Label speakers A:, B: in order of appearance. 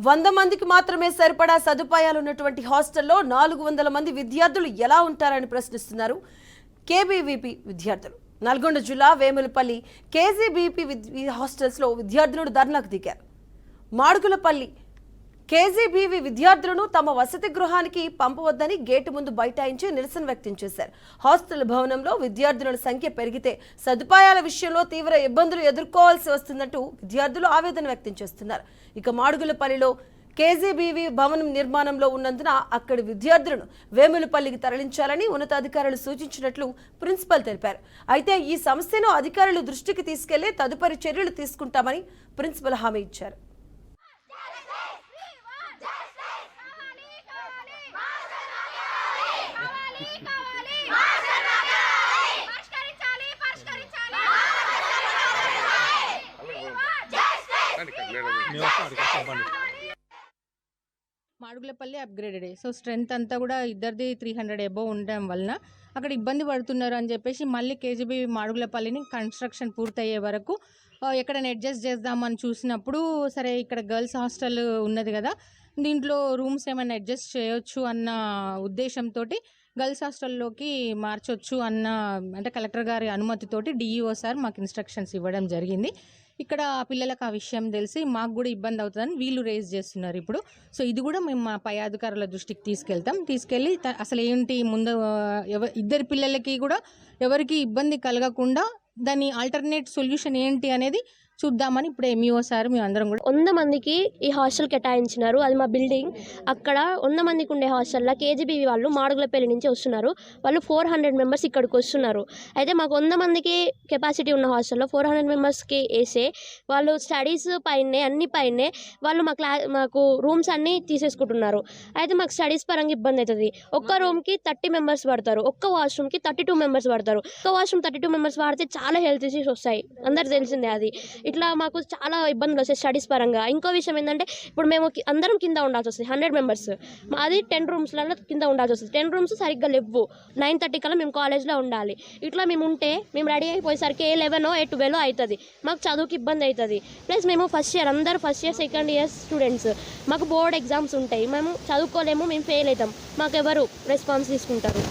A: 100 మందికి మాత్రమే సరిపడా సదుపాయాలు ఉన్నటువంటి హాస్టల్లో 400 మంది విద్యార్థులు ఎలా ఉంటారని ప్రశ్నిస్తున్నారు కేబీవీపీ విద్యార్థులు. నల్గొండ జిల్లా వేములపల్లి కేజీబీపీ హాస్టల్స్లో విద్యార్థులు ధర్నాకు దిగారు. మాడుగులపల్లి కేజీబీవీ విద్యార్థులను తమ వసతి గృహానికి పంపవద్దని గేటు ముందు బైఠాయించి నిరసన వ్యక్తం చేశారు. హాస్టల్ భవనంలో విద్యార్థుల సంఖ్య పెరిగితే సదుపాయాల విషయంలో తీవ్ర ఇబ్బందులు ఎదుర్కోవాల్సి వస్తుందంటూ విద్యార్థులు ఆవేదన వ్యక్తం చేస్తున్నారు. ఇక మాడుగులపల్లిలో కేజీబీవీ భవనం నిర్మాణంలో ఉన్నందున అక్కడి విద్యార్థులను వేములపల్లికి తరలించాలని ఉన్నతాధికారులు సూచించినట్లు ప్రిన్సిపల్ తెలిపారు. అయితే ఈ సమస్యను అధికారులు దృష్టికి తీసుకెళ్లి తదుపరి చర్యలు తీసుకుంటామని ప్రిన్సిపల్ హామీ ఇచ్చారు.
B: మాడుగులపల్లి అప్గ్రేడెడ్. సో స్ట్రెంత్ అంతా కూడా ఇద్దరిది 300 అబోవ్ ఉండడం వలన అక్కడ ఇబ్బంది పడుతున్నారు అని చెప్పేసి మళ్ళీ కేజీబీ మాడుగులపల్లిని కన్స్ట్రక్షన్ పూర్తయ్యే వరకు ఎక్కడైనా అడ్జస్ట్ చేద్దామని చూసినప్పుడు సరే ఇక్కడ గర్ల్స్ హాస్టల్ ఉన్నది కదా, దీంట్లో రూమ్స్ ఏమైనా అడ్జస్ట్ చేయొచ్చు అన్న ఉద్దేశంతో గర్ల్స్ హాస్టల్లోకి మార్చొచ్చు అన్న అంటే కలెక్టర్ గారి అనుమతితోటి డిఈఓ సార్ మాకు ఇన్స్ట్రక్షన్స్ ఇవ్వడం జరిగింది. ఇక్కడ పిల్లలకు ఆ విషయం తెలిసి మాకు కూడా ఇబ్బంది అవుతుందని వీళ్ళు రేజ్ చేస్తున్నారు ఇప్పుడు. సో ఇది కూడా మేము మా పై అధికారుల దృష్టికి తీసుకెళ్ళి అసలు ఏంటి ముందు ఇద్దరు పిల్లలకి కూడా ఎవరికి ఇబ్బంది కలగకుండా దాని ఆల్టర్నేట్ సొల్యూషన్ ఏంటి అనేది చూద్దామని ఇప్పుడు ఎంఈఓ సార్ మేము అందరం కూడా
C: 100 మందికి ఈ హాస్టల్ కేటాయించినారు. అది మా బిల్డింగ్. అక్కడ 100 మందికి ఉండే హాస్టల్లో కేజీబీవీ వాళ్ళు మాడుగులపల్లి నుంచి వస్తున్నారు. వాళ్ళు 400 మెంబర్స్ ఇక్కడికి వస్తున్నారు. అయితే మాకు 100 మందికి కెపాసిటీ ఉన్న హాస్టల్లో 400 మెంబర్స్కి వేసే వాళ్ళు స్టడీస్ పైనే అన్ని పైనే వాళ్ళు మాకు రూమ్స్ అన్నీ తీసేసుకుంటున్నారు. అయితే మాకు స్టడీస్ పరంగా ఇబ్బంది అవుతుంది. ఒక్క రూమ్కి 30 మెంబర్స్ పడతారు, ఒక్క వాష్రూమ్కి 32 మెంబర్స్ పడతారు. ఒక్క వాష్రూమ్ 32 మెంబర్స్ వాడితే చాలా హెల్త్ ఇష్యూస్ వస్తాయి, అందరికి తెలిసిందే అది. ఇట్లా మాకు చాలా ఇబ్బందులు వస్తాయి స్టడీస్ పరంగా. ఇంకో విషయం ఏంటంటే ఇప్పుడు మేము అందరం కింద ఉండాల్సి వస్తుంది. 100 మెంబర్స్ అది 10 రూమ్స్లలో కింద ఉండాల్సి వస్తుంది. 10 రూమ్స్ సరిగ్గా లేవు. 9:30 కల్లా మేము కాలేజ్లో ఉండాలి. ఇట్లా మేము ఉంటే మేము రెడీ అయిపోయేసరికి 11 or 12 అవుతుంది. మాకు చదువుకి ఇబ్బంది అవుతుంది. ప్లస్ మేము అందరూ first year second year students. మాకు బోర్డ్ ఎగ్జామ్స్ ఉంటాయి. మేము చదువుకోలేము, మేము ఫెయిల్ అవుతాం. మాకు ఎవరు రెస్పాన్స్ తీసుకుంటారు?